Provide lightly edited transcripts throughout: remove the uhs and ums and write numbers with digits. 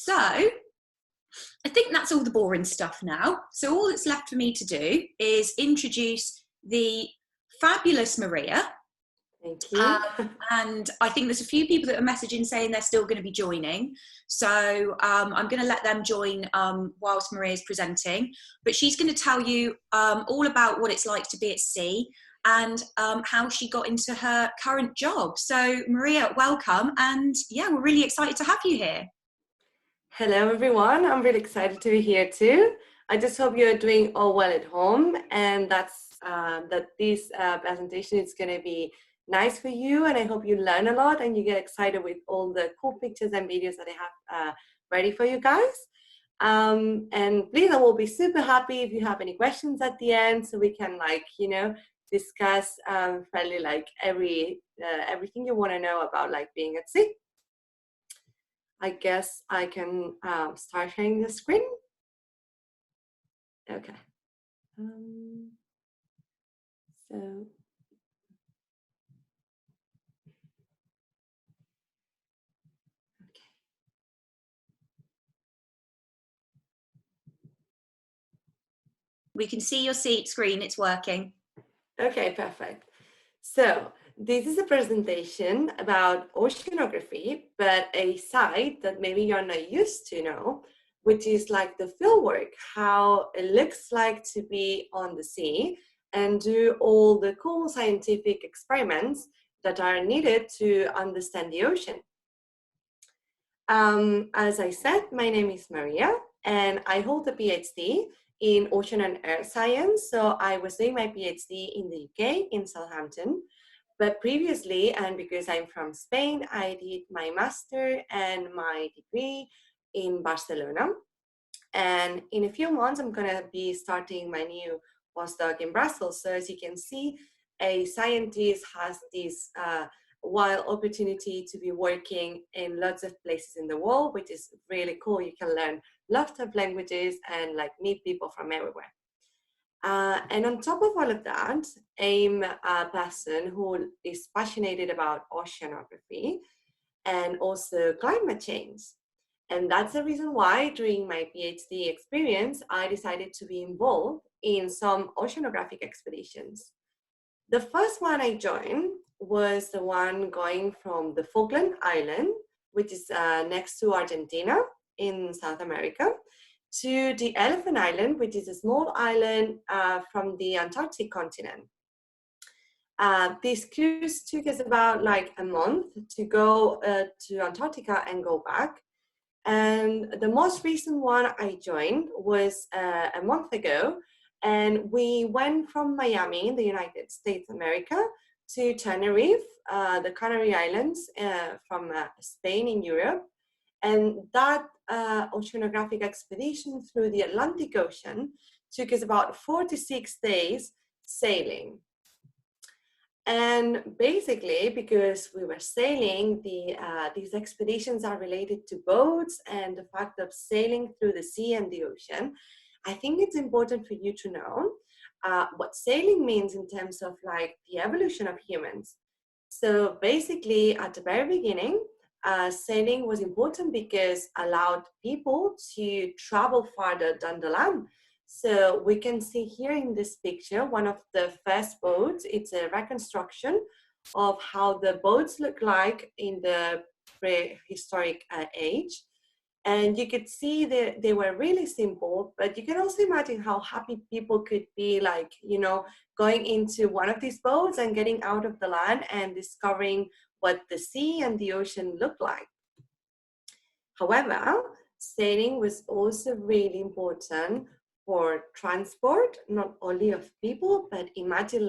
So I think that's all the boring stuff now. So all that's left for me to do is introduce the fabulous Maria. Thank you. And I think there's a few people that are messaging saying they're still going to be joining. So I'm going to let them join whilst Maria's presenting. But she's going to tell you all about what it's like to be at sea and how she got into her current job. So Maria, welcome. And yeah, we're really excited to have you here. Hello, everyone. I'm really excited to be here too. I just hope you're doing all well at home, and that this presentation is going to be nice for you, and I hope you learn a lot and you get excited with all the cool pictures and videos that I have ready for you guys. And please, I will be super happy if you have any questions at the end, so we can discuss fairly everything you want to know about being at sea. I guess I can start sharing the screen. Okay. So. We can see your seat screen, it's working. Okay, perfect. So this is a presentation about oceanography, but a side that maybe you're not used to know, which is like the field work, how it looks like to be on the sea and do all the cool scientific experiments that are needed to understand the ocean. As I said, my name is Maria, and I hold a PhD in ocean and earth science. So I was doing my PhD in the UK, in Southampton. But previously, and because I'm from Spain, I did my master and my degree in Barcelona. And in a few months, I'm going to be starting my new postdoc in Brussels. So as you can see, a scientist has this wild opportunity to be working in lots of places in the world, which is really cool. You can learn lots of languages and meet people from everywhere. And on top of all of that, I'm a person who is passionate about oceanography and also climate change. And that's the reason why during my PhD experience, I decided to be involved in some oceanographic expeditions. The first one I joined was the one going from the Falkland Island, which is next to Argentina in South America, to the Elephant Island, which is a small island from the Antarctic continent. This cruise took us about a month to go to Antarctica and go back. And the most recent one I joined was a month ago, and we went from Miami in the United States of America to Tenerife, the Canary Islands from Spain in Europe. And that oceanographic expedition through the Atlantic Ocean took us about 46 days sailing. And basically, because we were sailing, these expeditions are related to boats and the fact of sailing through the sea and the ocean. I think it's important for you to know what sailing means in terms of the evolution of humans. So basically, at the very beginning, sailing was important because it allowed people to travel farther than the land. So we can see here in this picture, one of the first boats. It's a reconstruction of how the boats look like in the prehistoric age. And you could see that they were really simple, but you can also imagine how happy people could be going into one of these boats and getting out of the land and discovering what the sea and the ocean look like. However, sailing was also really important for transport, not only of people, but imagine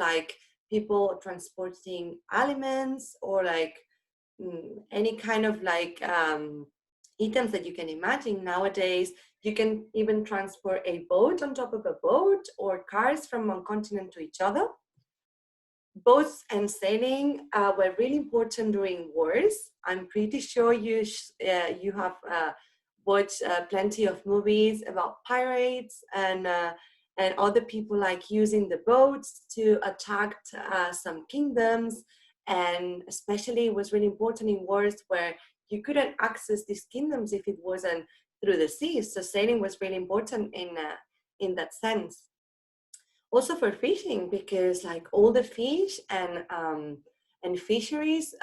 people transporting elements or any kind of items that you can imagine. Nowadays, you can even transport a boat on top of a boat or cars from one continent to each other. Boats and sailing were really important during wars. I'm pretty sure you have watched plenty of movies about pirates and other people using the boats to attack some kingdoms. And especially it was really important in wars where you couldn't access these kingdoms if it wasn't through the seas. So sailing was really important in that sense. Also for fishing, because like all the fish and fisheries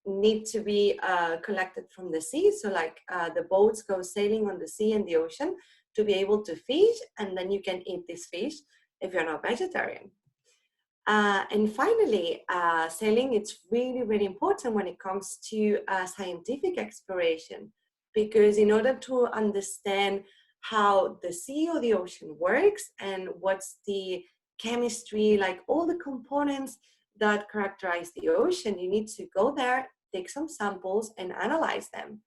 need to be collected from the sea. So like the boats go sailing on the sea and the ocean to be able to fish, and then you can eat this fish if you're not vegetarian. And finally, sailing, it's really, really important when it comes to scientific exploration, because in order to understand how the sea or the ocean works and what's the chemistry, like all the components that characterize the ocean, you need to go there, take some samples and analyze them.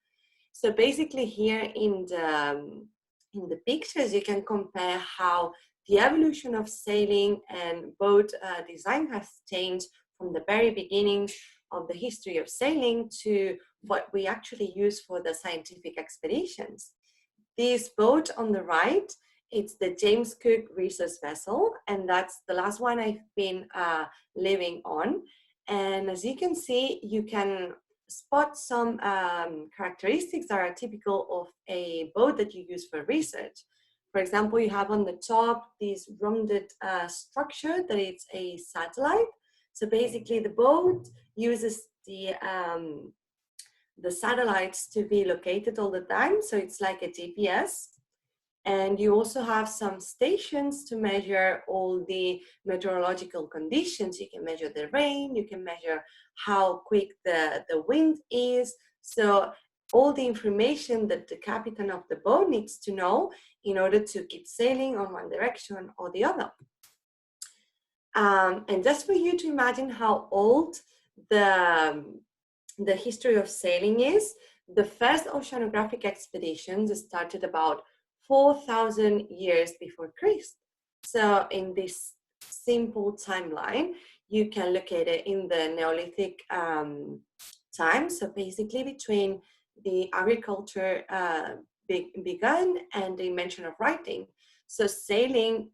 So basically here in the pictures, you can compare how the evolution of sailing and boat design has changed from the very beginning of the history of sailing to what we actually use for the scientific expeditions. This boat on the right, it's the James Cook research vessel, and that's the last one I've been living on. And as you can see, you can spot some characteristics that are typical of a boat that you use for research. For example, you have on the top this rounded structure that it's a satellite. So basically the boat uses the satellites to be located all the time. So it's like a GPS. And you also have some stations to measure all the meteorological conditions. You can measure the rain, you can measure how quick the wind is. So all the information that the captain of the boat needs to know in order to keep sailing on one direction or the other. And just for you to imagine how old the history of sailing is, the first oceanographic expeditions started about 4,000 years before Christ. So in this simple timeline, you can look at it in the Neolithic time. So basically between the agriculture began and the invention of writing. So sailing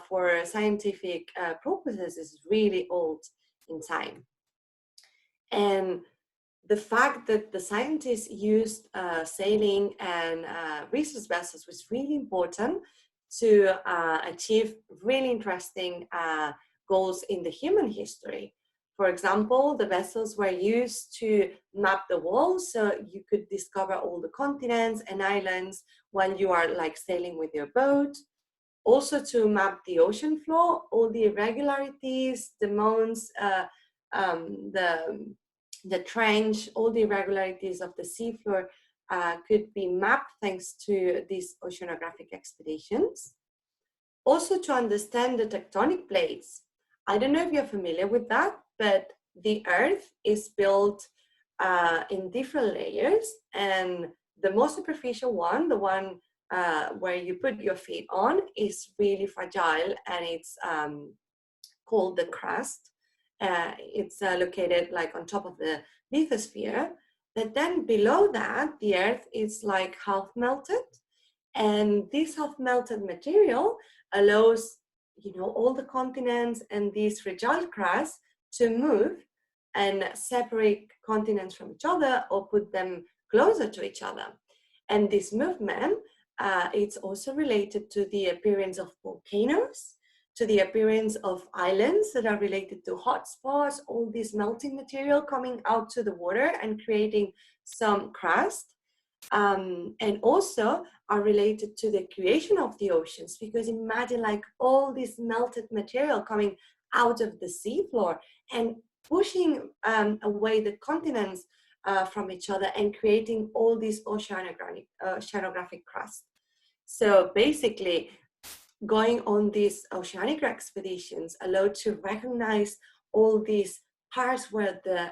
for scientific purposes is really old in time. And the fact that the scientists used sailing and research vessels was really important to achieve really interesting goals in the human history. For example, the vessels were used to map the world, so you could discover all the continents and islands while you are like sailing with your boat. Also to map the ocean floor, all the irregularities, the mounds, the trench, all the irregularities of the seafloor could be mapped thanks to these oceanographic expeditions. Also to understand the tectonic plates. I don't know if you're familiar with that, but the Earth is built in different layers, and the most superficial one, the one where you put your feet on, is really fragile, and it's called the crust. It's located like on top of the lithosphere, but then below that, the Earth is like half melted, and this half melted material allows, you know, all the continents and this fragile crust to move and separate continents from each other or put them closer to each other. And this movement, it's also related to the appearance of volcanoes, to the appearance of islands that are related to hotspots, all this melting material coming out to the water and creating some crust, and also are related to the creation of the oceans, because imagine like all this melted material coming out of the seafloor and pushing away the continents from each other and creating all these oceanographic crust. So basically, going on these oceanic expeditions allowed to recognize all these parts where the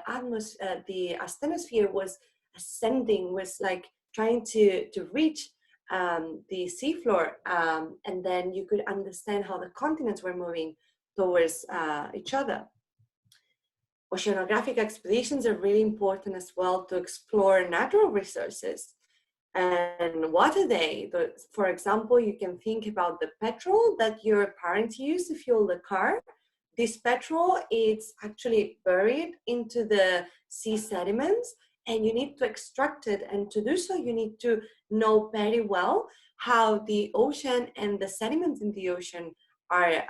asthenosphere was ascending, was like trying to reach the seafloor, and then you could understand how the continents were moving towards each other. Oceanographic expeditions are really important as well to explore natural resources. And what are they? For example, you can think about the petrol that your parents use to fuel the car. This petrol is actually buried into the sea sediments, and you need to extract it. And to do so, you need to know very well how the ocean and the sediments in the ocean are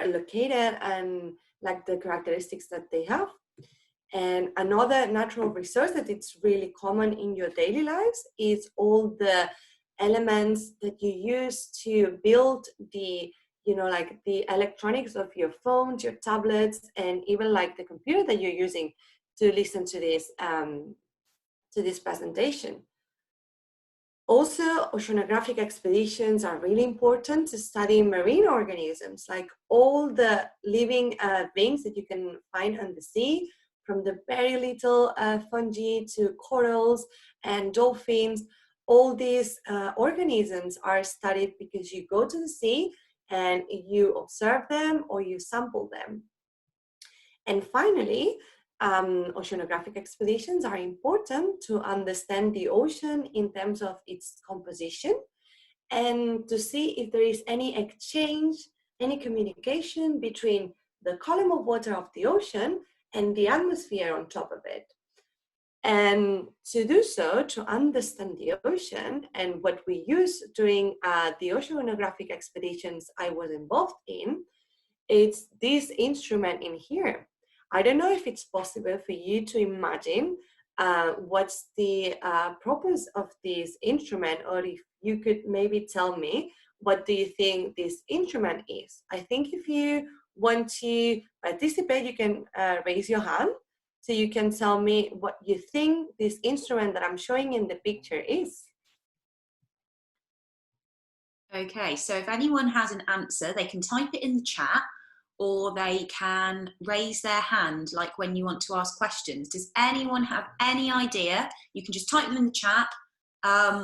located and like the characteristics that they have. And another natural resource that it's really common in your daily lives is all the elements that you use to build the, you know, like the electronics of your phones, your tablets, and even like the computer that you're using to listen to this presentation. Also, oceanographic expeditions are really important to study marine organisms, like all the living things that you can find on the sea, from the very little fungi to corals and dolphins. All these organisms are studied because you go to the sea and you observe them or you sample them. And finally, oceanographic expeditions are important to understand the ocean in terms of its composition and to see if there is any exchange, any communication between the column of water of the ocean and the atmosphere on top of it. And to do so, to understand the ocean, and what we use during the oceanographic expeditions I was involved in, it's this instrument in here. I don't know if it's possible for you to imagine what's the purpose of this instrument, or if you could maybe tell me what do you think this instrument is. I think if you want to participate, you can raise your hand so you can tell me what you think this instrument that I'm showing in the picture is. Okay, so if anyone has an answer, they can type it in the chat, or they can raise their hand, like when you want to ask questions. Does anyone have any idea? You can just type them in the chat,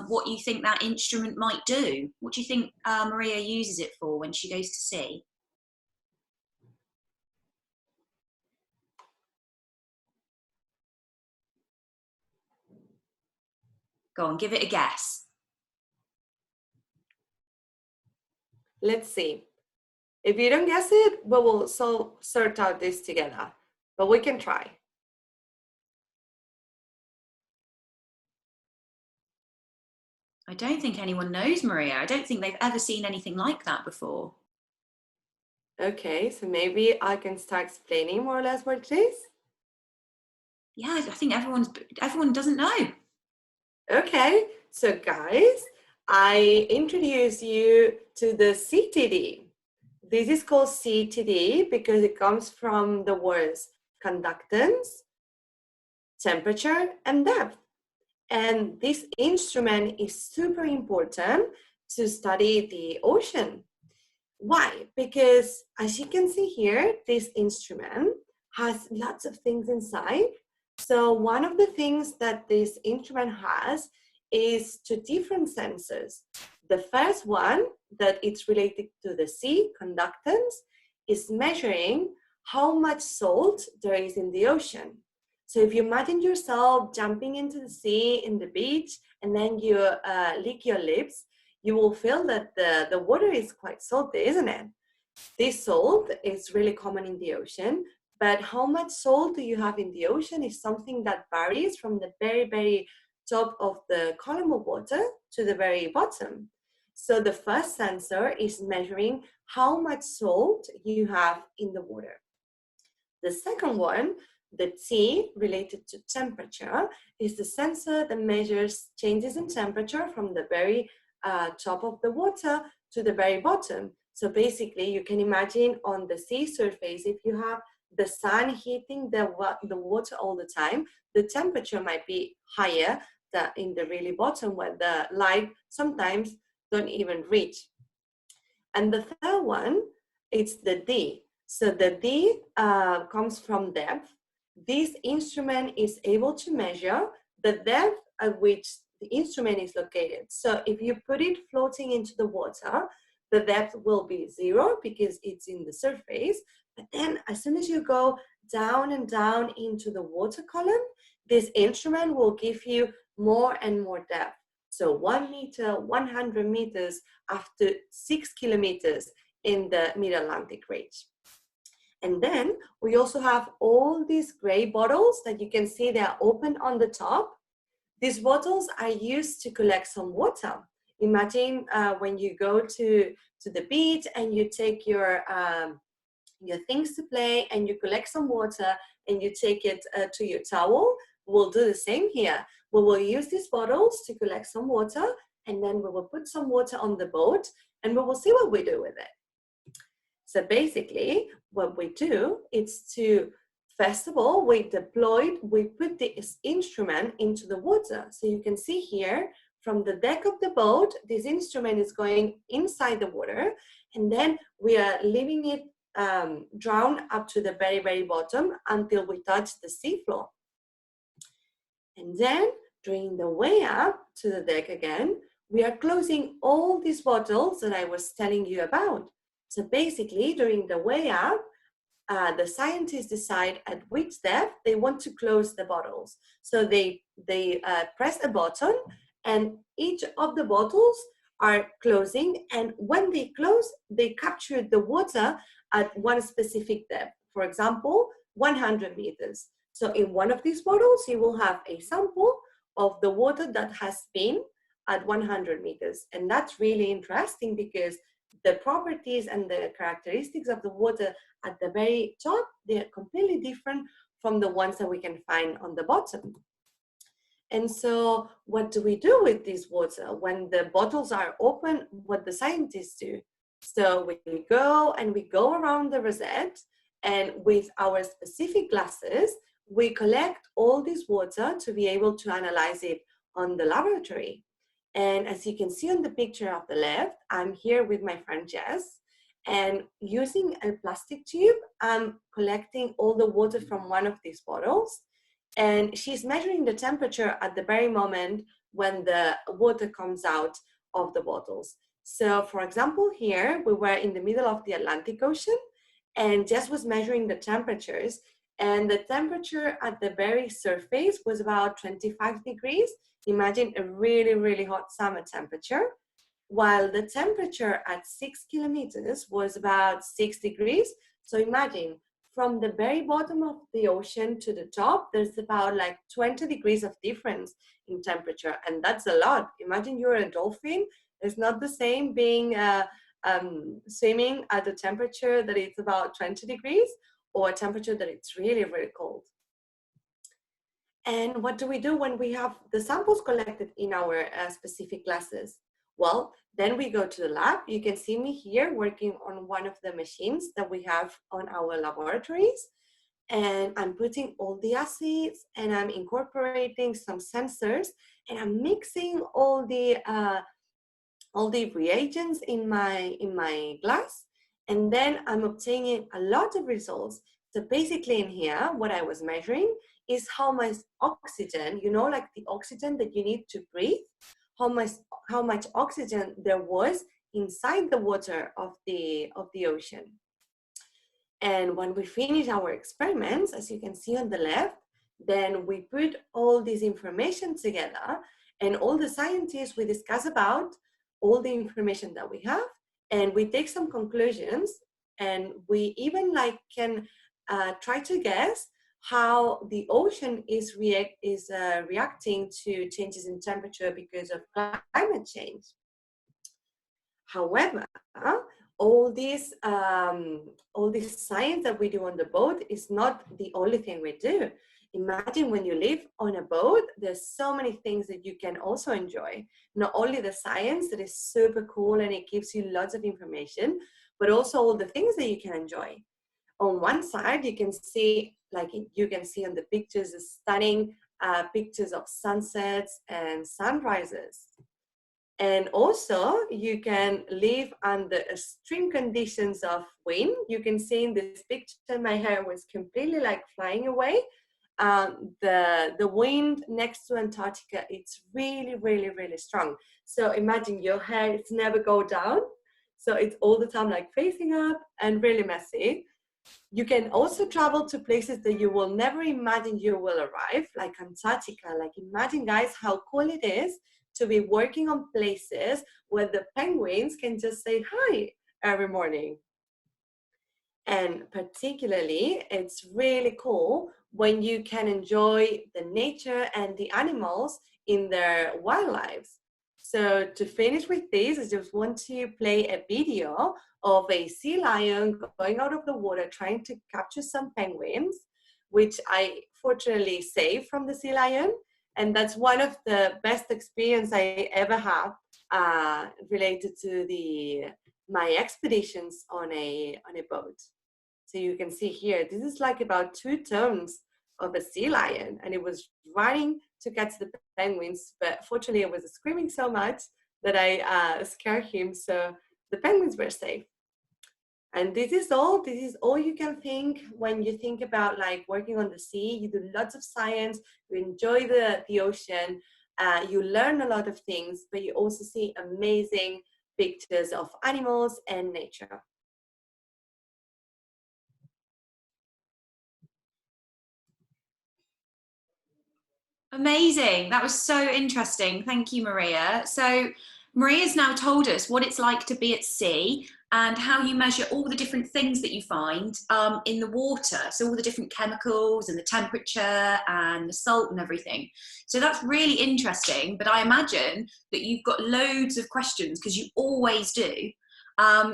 what you think that instrument might do. What do you think Maria uses it for when she goes to sea? Go on, give it a guess. Let's see. If you don't guess it, we will sort out this together, but we can try. I don't think anyone knows, Maria. I don't think they've ever seen anything like that before. Okay, so maybe I can start explaining more or less what it is. Yeah, I think everyone doesn't know. Okay, so guys, I introduce you to the CTD. This is called CTD because it comes from the words conductance, temperature, and depth. And this instrument is super important to study the ocean. Why? Because as you can see here, this instrument has lots of things inside. So one of the things that this instrument has is two different sensors. The first one, that it's related to the sea, conductance, is measuring how much salt there is in the ocean. So if you imagine yourself jumping into the sea in the beach and then you lick your lips, you will feel that the water is quite salty, isn't it? This salt is really common in the ocean, but how much salt do you have in the ocean is something that varies from the very, very top of the column of water to the very bottom. So the first sensor is measuring how much salt you have in the water. The second one, the T, related to temperature, is the sensor that measures changes in temperature from the very top of the water to the very bottom. So basically, you can imagine on the sea surface, if you have the sun heating the water all the time, the temperature might be higher than in the really bottom, where the light sometimes don't even reach. And the third one, it's the D. So the D comes from depth. This instrument is able to measure the depth at which the instrument is located. So if you put it floating into the water, the depth will be 0 because it's in the surface. But then as soon as you go down and down into the water column, this instrument will give you more and more depth. So 1 meter, 100 meters, after 6 kilometers in the Mid-Atlantic range. And then we also have all these gray bottles that you can see they are open on the top. These bottles are used to collect some water. Imagine when you go to the beach and you take your things to play and you collect some water and you take it to your towel. We'll do the same here. We will use these bottles to collect some water, and then we will put some water on the boat and we will see what we do with it. So basically what we do is to, first of all, we put this instrument into the water. So you can see here from the deck of the boat, this instrument is going inside the water, and then we are leaving it drown up to the very, very bottom until we touch the seafloor. And then during the way up to the deck again, we are closing all these bottles that I was telling you about. So basically during the way up, the scientists decide at which depth they want to close the bottles. So they press a button and each of the bottles are closing, and when they close, they capture the water at one specific depth. For example, 100 meters. So in one of these bottles, you will have a sample of the water that has been at 100 meters. And that's really interesting because the properties and the characteristics of the water at the very top, they're completely different from the ones that we can find on the bottom. And so what do we do with this water? When the bottles are open, what the scientists do? So we go around the rosette, and with our specific glasses, we collect all this water to be able to analyze it on the laboratory. And as you can see on the picture of the left, I'm here with my friend Jess, and using a plastic tube, I'm collecting all the water from one of these bottles, and she's measuring the temperature at the very moment when the water comes out of the bottles. So for example, here we were in the middle of the Atlantic Ocean, and Jess was measuring the temperatures, and the temperature at the very surface was about 25 degrees. Imagine a really, really hot summer temperature, while the temperature at 6 kilometers was about 6 degrees. So imagine from the very bottom of the ocean to the top, there's about like 20 degrees of difference in temperature, and that's a lot. Imagine you're a dolphin. It's not the same being swimming at a temperature that it's about 20 degrees or a temperature that it's really, really cold. And what do we do when we have the samples collected in our specific glasses? Well, then we go to the lab. You can see me here working on one of the machines that we have on our laboratories. And I'm putting all the acids, and I'm incorporating some sensors, and I'm mixing all the reagents in my glass, and then I'm obtaining a lot of results. So basically in here, what I was measuring is how much oxygen, you know, like the oxygen that you need to breathe, how much oxygen there was inside the water of the ocean. And when we finish our experiments, as you can see on the left, then we put all this information together, and all the scientists, we discuss about all the information that we have, and we take some conclusions, and we even can try to guess how the ocean is reacting to changes in temperature because of climate change. However, all this science that we do on the boat is not the only thing we do. Imagine when you live on a boat, there's so many things that you can also enjoy. Not only the science that is super cool and it gives you lots of information, but also all the things that you can enjoy. On one side, you can see, like you can see on the pictures, the stunning pictures of sunsets and sunrises. And also, you can live under extreme conditions of wind. You can see in this picture, my hair was completely like flying away. The wind next to Antarctica, it's really, really, really strong. So imagine your hair, it's never go down. So it's all the time like facing up and really messy. You can also travel to places that you will never imagine you will arrive, like Antarctica. Like imagine, guys, how cool it is to be working on places where the penguins can just say hi every morning. And particularly, it's really cool when you can enjoy the nature and the animals in their wildlife. So to finish with this, I just want to play a video of a sea lion going out of the water trying to capture some penguins, which I fortunately saved from the sea lion. And that's one of the best experience I ever have related to my expeditions on a boat. So you can see here, this is like about 2 tons of a sea lion, and it was running to catch the penguins, but fortunately it was screaming so much that I scared him, so the penguins were safe. And this is all you can think when you think about like working on the sea. You do lots of science, you enjoy the ocean, you learn a lot of things, but you also see amazing pictures of animals and nature. Amazing. That was so interesting. Thank you, Maria. So Maria's now told us what it's like to be at sea and how you measure all the different things that you find in the water. So all the different chemicals and the temperature and the salt and everything. So that's really interesting, but I imagine that you've got loads of questions because you always do.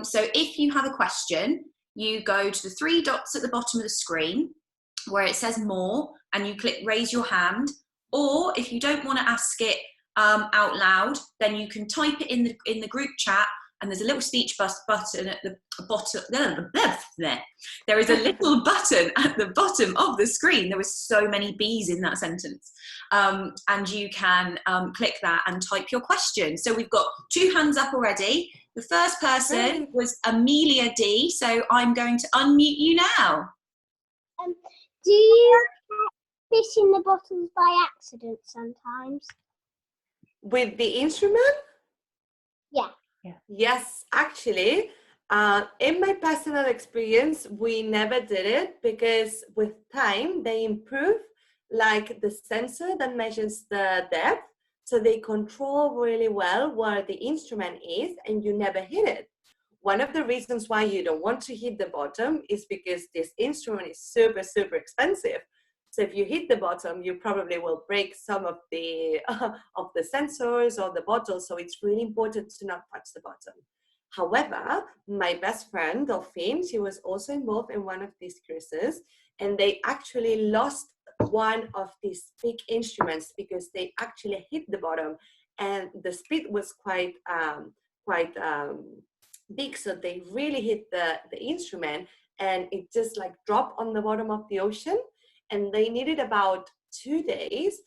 So if you have a question, you go to the 3 dots at the bottom of the screen where it says more and you click raise your hand. Or if you don't want to ask it out loud, then you can type it in the group chat, and there's a little speech button at the bottom. There is a little button at the bottom of the screen. There were so many B's in that sentence. And you can click that and type your question. So we've got 2 hands up already. The first person was Amelia D. So I'm going to unmute you now. Do you fish in the bottles by accident sometimes? With the instrument? Yeah. Yes, actually, in my personal experience, we never did it because with time they improve like the sensor that measures the depth. So they control really well where the instrument is and you never hit it. One of the reasons why you don't want to hit the bottom is because this instrument is super, super expensive. So if you hit the bottom, you probably will break some of the sensors or the bottle. So it's really important to not touch the bottom. However, my best friend, Delphine, she was also involved in one of these cruises, and they actually lost one of these big instruments because they actually hit the bottom, and the speed was quite big. So they really hit the instrument, and it just like dropped on the bottom of the ocean. And they needed about 2 days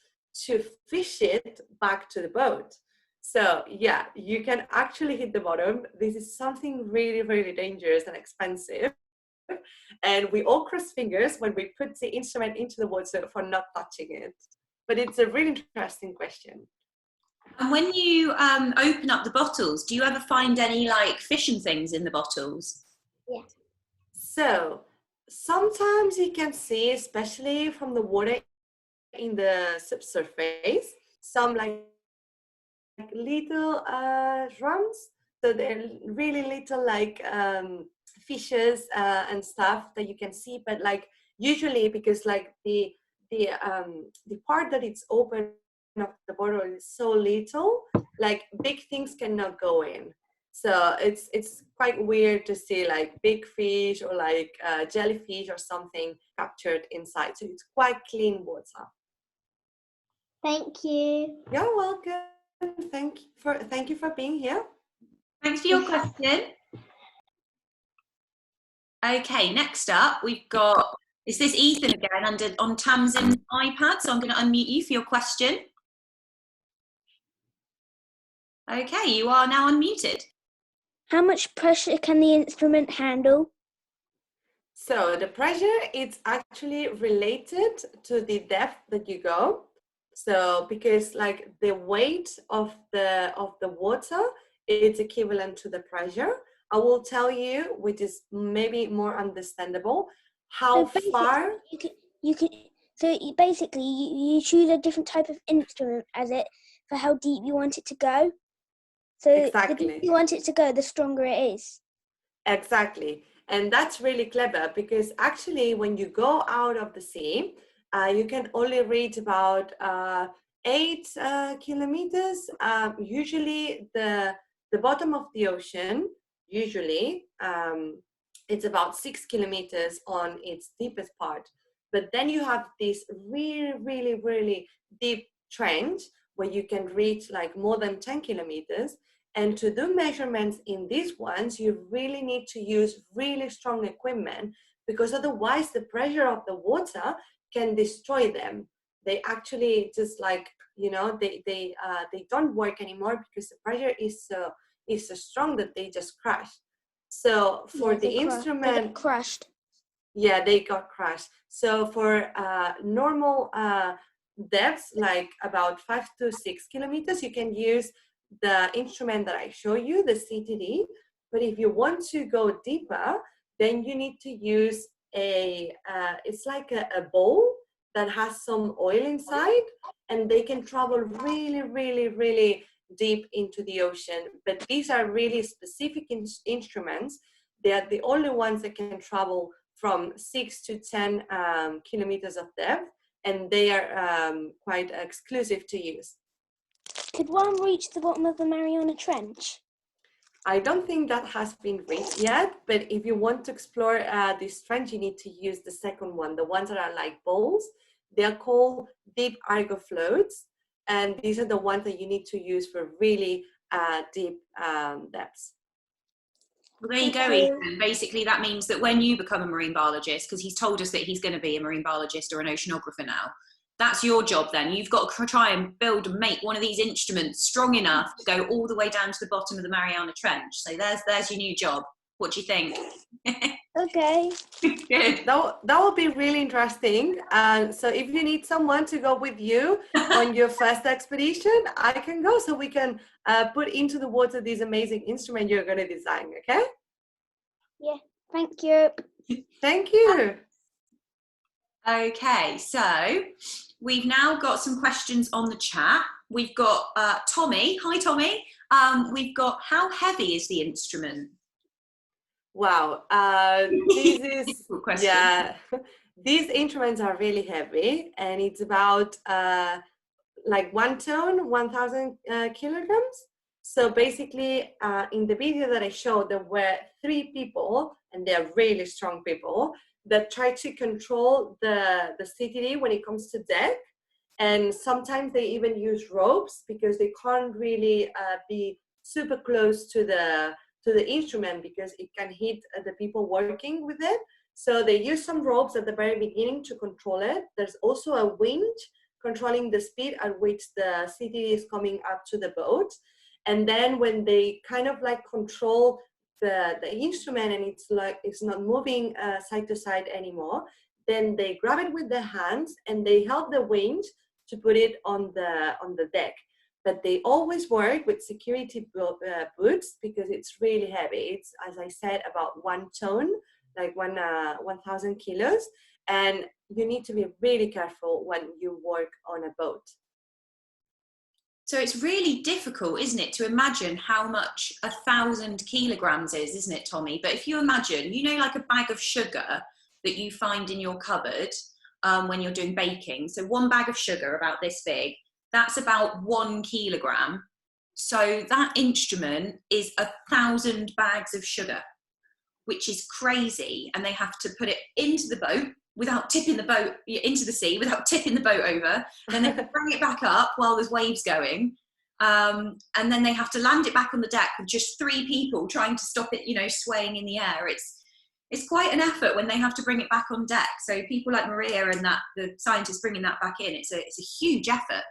to fish it back to the boat. So yeah, you can actually hit the bottom. This is something really, really dangerous and expensive. And we all cross fingers when we put the instrument into the water for not touching it. But it's a really interesting question. And when you open up the bottles, do you ever find any like fish and things in the bottles? Yeah. So sometimes you can see, especially from the water in the subsurface, some like little drums. So they're really little like fishes and stuff that you can see. But like usually, because like the part that it's open of the bottle is so little, like big things cannot go in. So it's quite weird to see like big fish or like jellyfish or something captured inside. So it's quite clean water. Thank you. You're welcome. Thank you for being here. Thanks for your question. Okay, next up we've got, is this Ethan again on Tamsin's iPad? So I'm going to unmute you for your question. Okay, you are now unmuted. How much pressure can the instrument handle? So the pressure is actually related to the depth that you go. So because like the weight of the water is equivalent to the pressure. I will tell you, which is maybe more understandable, how far you choose a different type of instrument as it for how deep you want it to go. So exactly. the deeper you want it to go, the stronger it is. Exactly. And that's really clever because actually when you go out of the sea, you can only reach about 8 kilometers. Usually the bottom of the ocean, usually it's about 6 kilometers on its deepest part. But then you have this really, really, really deep trench where you can reach like more than 10 kilometers. And to do measurements in these ones, you really need to use really strong equipment because otherwise the pressure of the water can destroy them. They actually just like, you know, they don't work anymore because the pressure is so strong that they just crash. So for the instrument, they got crashed. Yeah, they got crashed. So for normal depths, like about 5 to 6 kilometers, you can use the instrument that I show you, the CTD. But if you want to go deeper, then you need to use it's like a bowl that has some oil inside, and they can travel really, really, really deep into the ocean. But these are really specific instruments. They are the only ones that can travel from 6 to 10 kilometers of depth, and they are quite exclusive to use. Could one reach the bottom of the Mariana Trench? I don't think that has been reached yet, but if you want to explore this trench, you need to use the second one, the ones that are like bowls. They are called deep Argo floats, and these are the ones that you need to use for really deep depths. Well, there you go, Ethan. Basically, that means that when you become a marine biologist, because he's told us that he's going to be a marine biologist or an oceanographer now, that's your job then. You've got to try and build and make one of these instruments strong enough to go all the way down to the bottom of the Mariana Trench. So there's your new job. What do you think? Okay. Good. That will be really interesting. So if you need someone to go with you on your first expedition, I can go so we can put into the water this amazing instrument you're going to design, okay? Yeah, thank you. Thank you. Okay, so we've now got some questions on the chat. We've got Tommy. Hi, Tommy. We've got, how heavy is the instrument? Wow, this is, question. Yeah, these instruments are really heavy, and it's about like 1 ton, 1,000 kilograms. So basically, in the video that I showed, there were 3 people, and they're really strong people, that try to control the CTD when it comes to deck. And sometimes they even use ropes because they can't really be super close to the instrument because it can hit the people working with it. So they use some ropes at the very beginning to control it. There's also a winch controlling the speed at which the CTD is coming up to the boat. And then when they kind of like control the instrument and it's not moving side to side anymore, then they grab it with their hands and they help the winch to put it on the deck. But they always work with security boots because it's really heavy. It's, as I said, about 1 ton, like 1,000 kilos. And you need to be really careful when you work on a boat. So it's really difficult, isn't it, to imagine how much 1,000 kilograms is, isn't it, Tommy? But if you imagine, you know, like a bag of sugar that you find in your cupboard when you're doing baking. So 1 bag of sugar about this big, that's about 1 kilogram. So that instrument is 1,000 bags of sugar, which is crazy. And they have to put it into the boat without tipping the boat into the sea, without tipping the boat over. Then they bring it back up while there's waves going. And then they have to land it back on the deck with just 3 people trying to stop it, you know, swaying in the air. It's quite an effort when they have to bring it back on deck. So people like Maria and the scientists bringing that back in, it's a huge effort.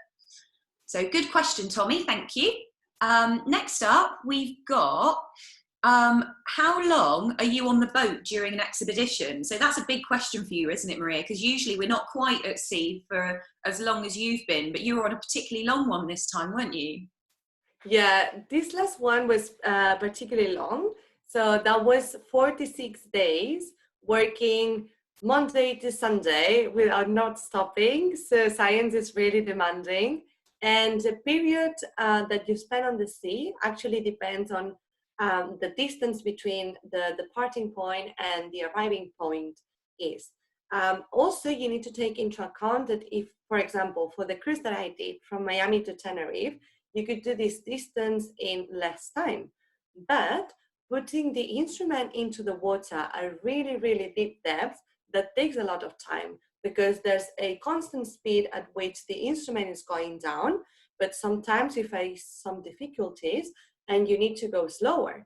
So good question, Tommy, thank you. Next up, we've got, how long are you on the boat during an expedition? So that's a big question for you, isn't it, Maria? Because usually we're not quite at sea for as long as you've been, but you were on a particularly long one this time, weren't you? Yeah, this last one was particularly long. So that was 46 days working Monday to Sunday without not stopping. So science is really demanding. And the period that you spend on the sea actually depends on the distance between the departing point and the arriving point is. Also, you need to take into account that if, for example, for the cruise that I did from Miami to Tenerife, you could do this distance in less time. But putting the instrument into the water at really, really deep depths, that takes a lot of time because there's a constant speed at which the instrument is going down, but sometimes you face some difficulties and you need to go slower.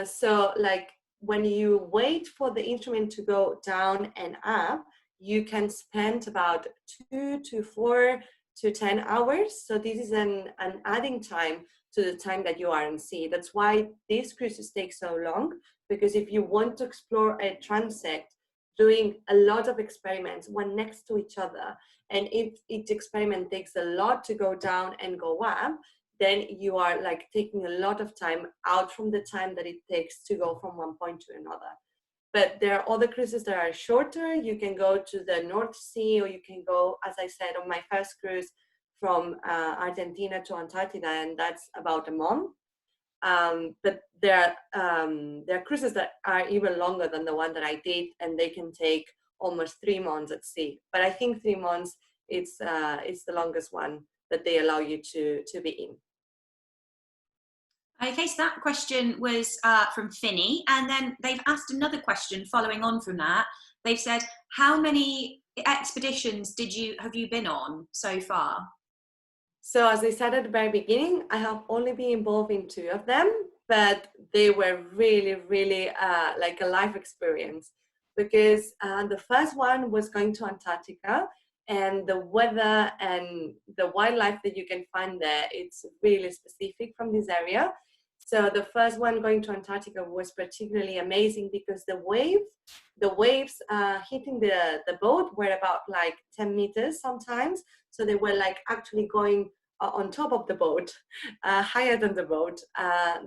So like when you wait for the instrument to go down and up, you can spend about 2 to 4 to 10 hours. So this is an adding time to the time that you are in sea. That's why these cruises take so long, because if you want to explore a transect, doing a lot of experiments one next to each other, and if each experiment takes a lot to go down and go up, then you are like taking a lot of time out from the time that it takes to go from one point to another. But there are other cruises that are shorter. You can go to the North Sea, or you can go, as I said, on my first cruise from Argentina to Antarctica, and that's about a month. But there are cruises that are even longer than the one that I did, and they can take almost 3 months at sea. But I think 3 months it's the longest one that they allow you to be in. Okay, so that question was from Finny, and then they've asked another question following on from that. They've said, how many expeditions have you been on so far? So as I said at the very beginning, I have only been involved in 2 of them, but they were really, really like a life experience, because the first one was going to Antarctica, and the weather and the wildlife that you can find there, it's really specific from this area. So the first one going to Antarctica was particularly amazing because the waves hitting the boat were about like 10 meters sometimes. So they were like actually going on top of the boat, higher than the boat.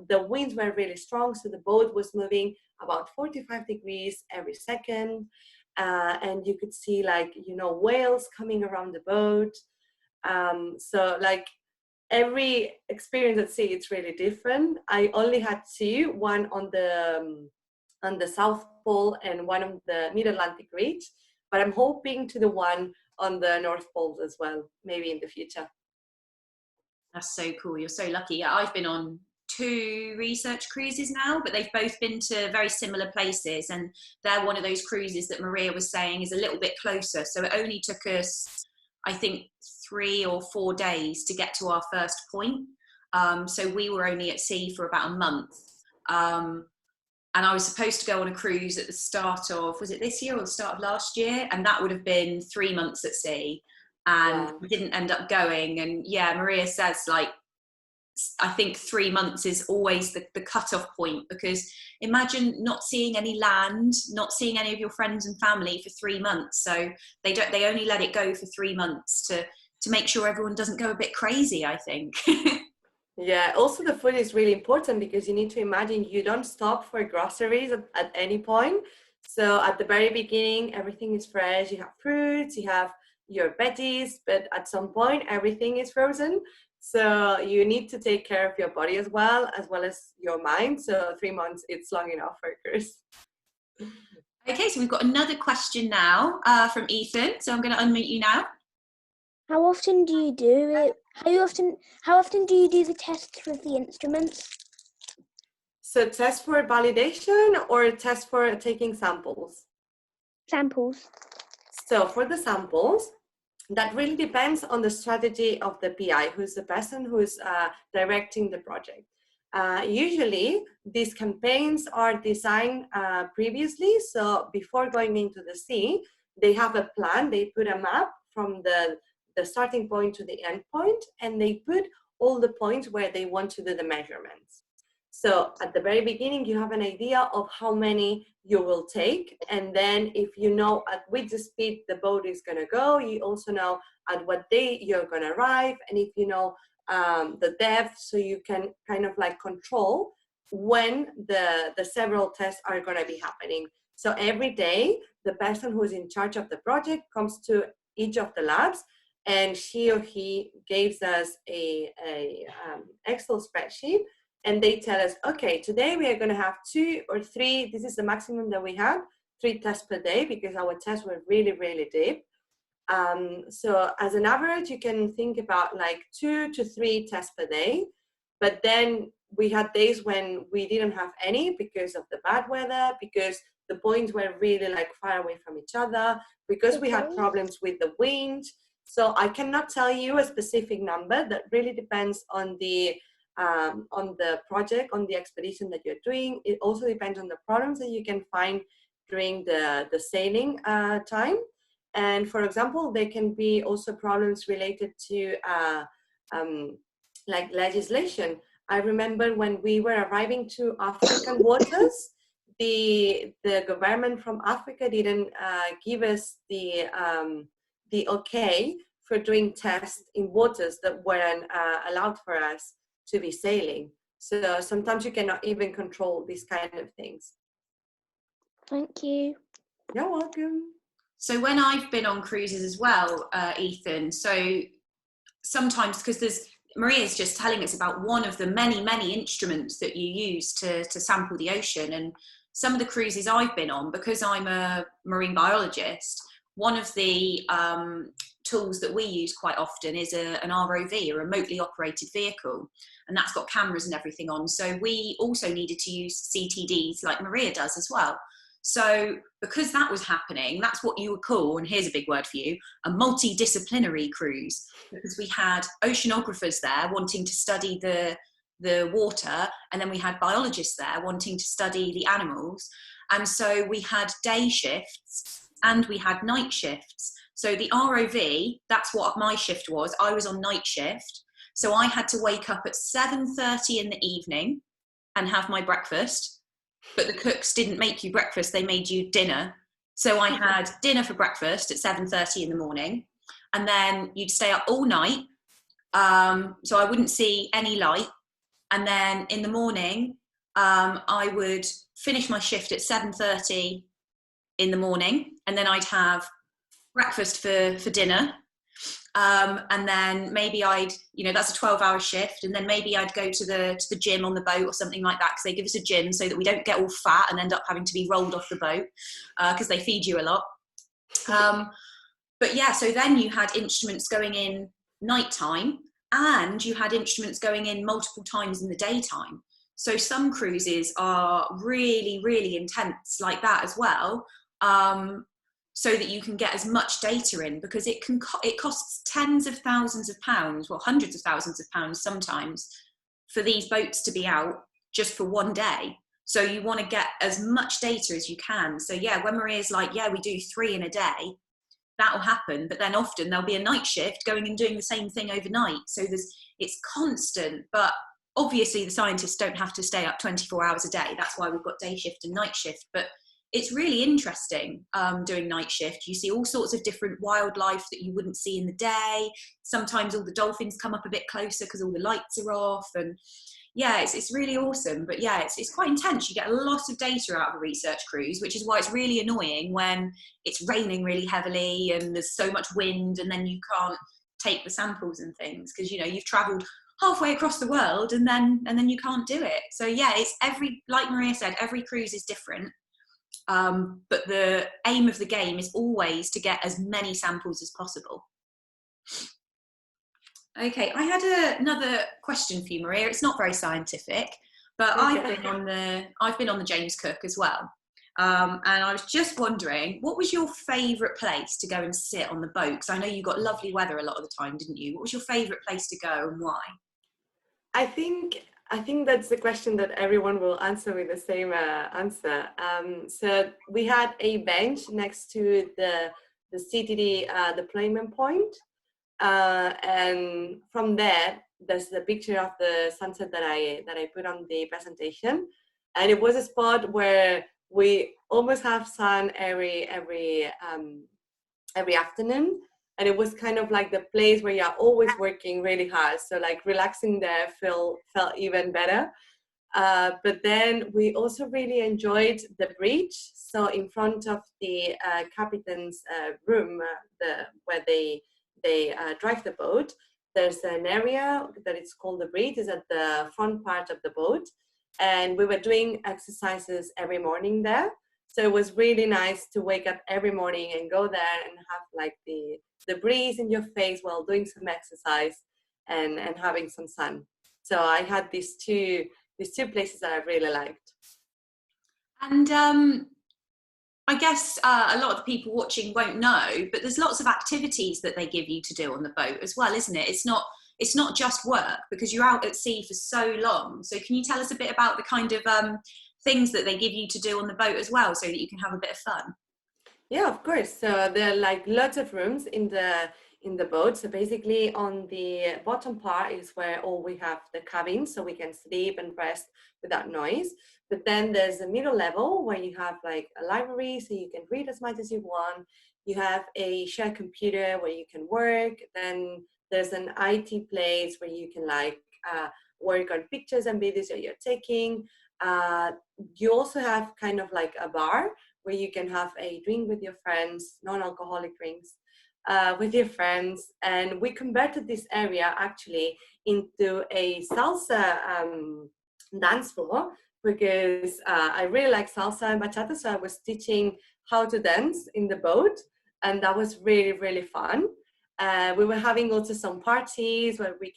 The winds were really strong, so the boat was moving about 45 degrees every second. And you could see like, you know, whales coming around the boat. So like, every experience at sea, it's really different. I only had 2, one on the South Pole and one on the Mid-Atlantic Reach, but I'm hoping to the one on the North Pole as well, maybe in the future. That's so cool. You're so lucky. Yeah, I've been on 2 research cruises now, but they've both been to very similar places, and they're one of those cruises that Maria was saying is a little bit closer. So it only took us, I think, 3 or 4 days to get to our first point. So we were only at sea for about a month. And I was supposed to go on a cruise at the start of, was it this year or the start of last year? And that would have been 3 months at sea. And Wow. we didn't end up going. And yeah, Maria says, like, I think 3 months is always the cutoff point, because imagine not seeing any land, not seeing any of your friends and family for 3 months. So they only let it go for 3 months to make sure everyone doesn't go a bit crazy, I think. Yeah, also the food is really important, because you need to imagine you don't stop for groceries at any point. So at the very beginning, everything is fresh. You have fruits, you have your veggies, but at some point, everything is frozen. So you need to take care of your body as well as your mind. So 3 months, it's long enough for a cruise. Okay, so we've got another question now from Ethan. So I'm going to unmute you now. How often do you do it? How often do you do the tests with the instruments? So test for validation or test for taking samples? Samples. So for the samples, that really depends on the strategy of the PI, who's the person who's directing the project. Usually, these campaigns are designed previously. So before going into the sea, they have a plan. They put a map from the starting point to the end point, and they put all the points where they want to do the measurements. So at the very beginning, you have an idea of how many you will take. And then if you know at which speed the boat is going to go, you also know at what day you're going to arrive. And if you know the depth, so you can kind of like control when the several tests are going to be happening. So every day, the person who's in charge of the project comes to each of the labs, and she or he gives us a Excel spreadsheet and they tell us, okay, today we are going to have 2 or 3, this is the maximum that we have, 3 tests per day, because our tests were really, really deep. So as an average, you can think about like 2 to 3 tests per day. But then we had days when we didn't have any because of the bad weather, because the points were really like far away from each other, because we had problems with the wind. So I cannot tell you a specific number. That really depends on the project, on the expedition that you're doing. It also depends on the problems that you can find during the sailing time. And for example, there can be also problems related to like legislation. I remember when we were arriving to African waters, the government from Africa didn't give us the okay for doing tests in waters that weren't allowed for us to be sailing. So sometimes you cannot even control these kind of things. Thank you. You're welcome. So when I've been on cruises as well, Ethan, so sometimes, because Maria's just telling us about one of the many, many instruments that you use to sample the ocean. And some of the cruises I've been on, because I'm a marine biologist, one of the tools that we use quite often is an ROV, a remotely operated vehicle. And that's got cameras and everything on. So we also needed to use CTDs like Maria does as well. So because that was happening, that's what you would call, and here's a big word for you, a multidisciplinary cruise, because we had oceanographers there wanting to study the water, and then we had biologists there wanting to study the animals. And so we had day shifts and we had night shifts. So the ROV, that's what my shift was. I was on night shift. So I had to wake up at 7:30 in the evening and have my breakfast. But the cooks didn't make you breakfast, they made you dinner. So I had dinner for breakfast at 7:30 in the morning, and then you'd stay up all night, so I wouldn't see any light. And then in the morning, I would finish my shift at 7:30 in the morning, and then I'd have breakfast for dinner. And then maybe that's a 12-hour shift, and then maybe I'd go to the gym on the boat or something like that, because they give us a gym so that we don't get all fat and end up having to be rolled off the boat, because they feed you a lot. But yeah, so then you had instruments going in nighttime, and you had instruments going in multiple times in the daytime. So some cruises are really, really intense like that as well. So that you can get as much data in, because it costs tens of thousands of pounds, well, hundreds of thousands of pounds sometimes, for these boats to be out just for one day. So you want to get as much data as you can. So yeah, when Maria's like, yeah, we do 3 in a day, that will happen. But then often there'll be a night shift going and doing the same thing overnight. So it's constant, but obviously the scientists don't have to stay up 24 hours a day. That's why we've got day shift and night shift. But it's really interesting doing night shift. You see all sorts of different wildlife that you wouldn't see in the day. Sometimes all the dolphins come up a bit closer because all the lights are off. And yeah, it's really awesome. But yeah, it's quite intense. You get a lot of data out of a research cruise, which is why it's really annoying when it's raining really heavily and there's so much wind, and then you can't take the samples and things, because you've traveled halfway across the world and then you can't do it. So yeah, like Maria said, every cruise is different. But the aim of the game is always to get as many samples as possible. Okay, I had another question for you, Maria. It's not very scientific, but I've been on the James Cook as well. And I was just wondering, what was your favourite place to go and sit on the boat? Because I know you got lovely weather a lot of the time, didn't you? What was your favourite place to go and why? I think that's the question that everyone will answer with the same answer. So we had a bench next to the CTD deployment point, and from there's the picture of the sunset that I put on the presentation, and it was a spot where we almost have sun every afternoon. And it was kind of like the place where you're always working really hard. So like relaxing there felt even better. But then we also really enjoyed the bridge. So in front of the captain's room, where they drive the boat, there's an area that it's called the bridge, is at the front part of the boat. And we were doing exercises every morning there. So it was really nice to wake up every morning and go there and have like the breeze in your face while doing some exercise and having some sun. So I had these two places that I really liked. And I guess a lot of the people watching won't know, but there's lots of activities that they give you to do on the boat as well, isn't it? It's not just work, because you're out at sea for so long. So can you tell us a bit about the kind of things that they give you to do on the boat as well, so that you can have a bit of fun? Yeah, of course. So there are like lots of rooms in the boat. So basically on the bottom part is where we have the cabin, so we can sleep and rest without noise. But then there's a middle level where you have like a library, so you can read as much as you want. You have a shared computer where you can work. Then there's an IT place where you can like work on pictures and videos that you're taking. You also have kind of like a bar where you can have a drink with your friends, non-alcoholic drinks with your friends. And we converted this area actually into a salsa dance floor, because I really like salsa and bachata. So I was teaching how to dance in the boat, and that was really, really fun. We were having also some parties where we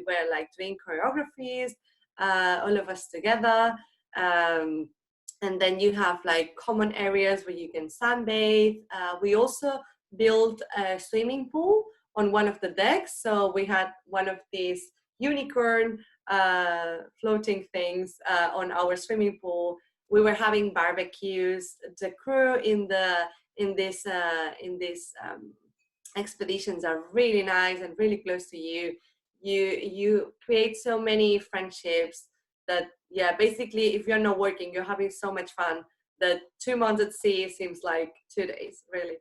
were like doing choreographies, all of us together. And then you have like common areas where you can sunbathe. We also built a swimming pool on one of the decks. So we had one of these unicorn floating things on our swimming pool. We were having barbecues. The crew in these expeditions are really nice and really close to you. You create so many friendships that, yeah, basically if you're not working, you're having so much fun that 2 months at sea seems like 2 days, really.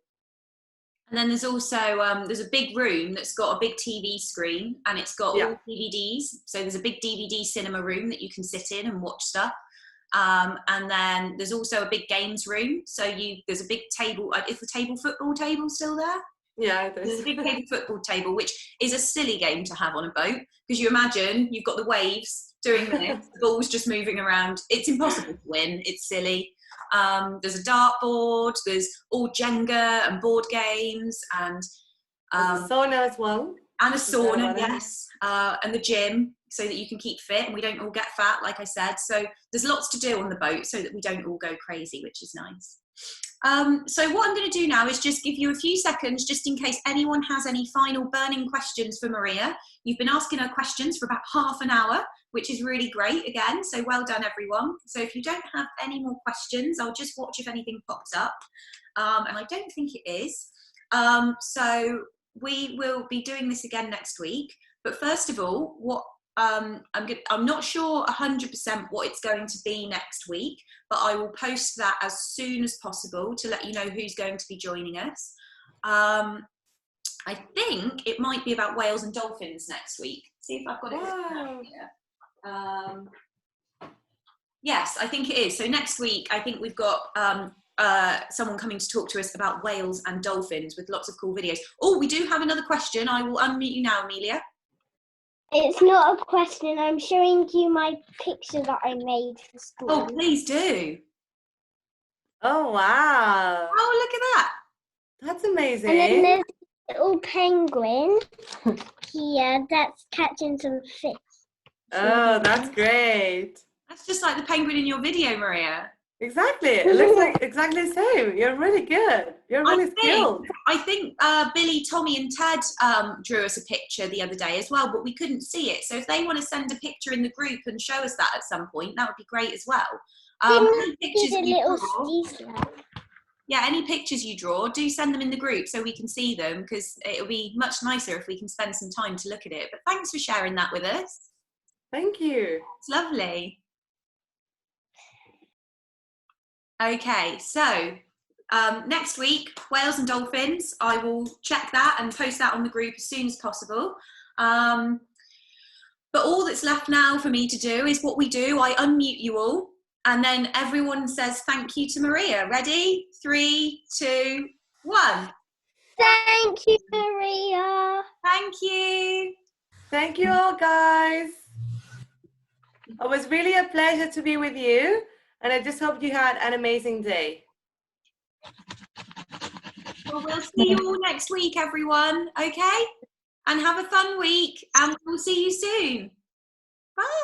And then there's also there's a big room that's got a big TV screen, and it's got all DVDs. So there's a big DVD cinema room that you can sit in and watch stuff. And then there's also a big games room. So there's a big table. Is the football table still there? Yeah, there's a big table football table, which is a silly game to have on a boat, because you imagine you've got the waves doing this, the ball's just moving around. It's impossible to win. It's silly. There's a dartboard. There's all Jenga and board games, and a sauna as well. And a sauna, yes, and the gym, so that you can keep fit and we don't all get fat, like I said. So there's lots to do on the boat so that we don't all go crazy, which is nice. So what I'm going to do now is just give you a few seconds, just in case anyone has any final burning questions for Maria. You've been asking her questions for about half an hour, which is really great again. So well done, everyone. So if you don't have any more questions, I'll just watch if anything pops up. And I don't think it is. So we will be doing this again next week. But first of all, what I'm not sure 100% what it's going to be next week, but I will post that as soon as possible to let you know who's going to be joining us. I think it might be about whales and dolphins next week. See if I've got it written down here. Yes, I think it is. So next week, I think we've got someone coming to talk to us about whales and dolphins with lots of cool videos. Oh, we do have another question. I will unmute you now, Amelia. It's not a question. I'm showing you my picture that I made for school. Oh, please do. Oh, wow. Oh, look at that. That's amazing. And then there's a little penguin here that's catching some fish. Oh, that's great. That's just like the penguin in your video, Maria. Exactly. It looks like exactly the same. You're really good. You're really skilled. I think Billy, Tommy and Ted drew us a picture the other day as well, but we couldn't see it. So if they want to send a picture in the group and show us that at some point, that would be great as well. Any pictures you draw, any pictures you draw, do send them in the group so we can see them, because it'll be much nicer if we can spend some time to look at it. But thanks for sharing that with us. Thank you. It's lovely. Okay, so next week, whales and dolphins. I will check that and post that on the group as soon as possible. But all that's left now for me to do is what we do. I unmute you all, and then everyone says thank you to Maria. Ready? 3, 2, 1. Thank you, Maria. Thank you. Thank you all, guys. It was really a pleasure to be with you, and I just hope you had an amazing day. Well, we'll see you all next week, everyone. Okay? And have a fun week, and we'll see you soon. Bye.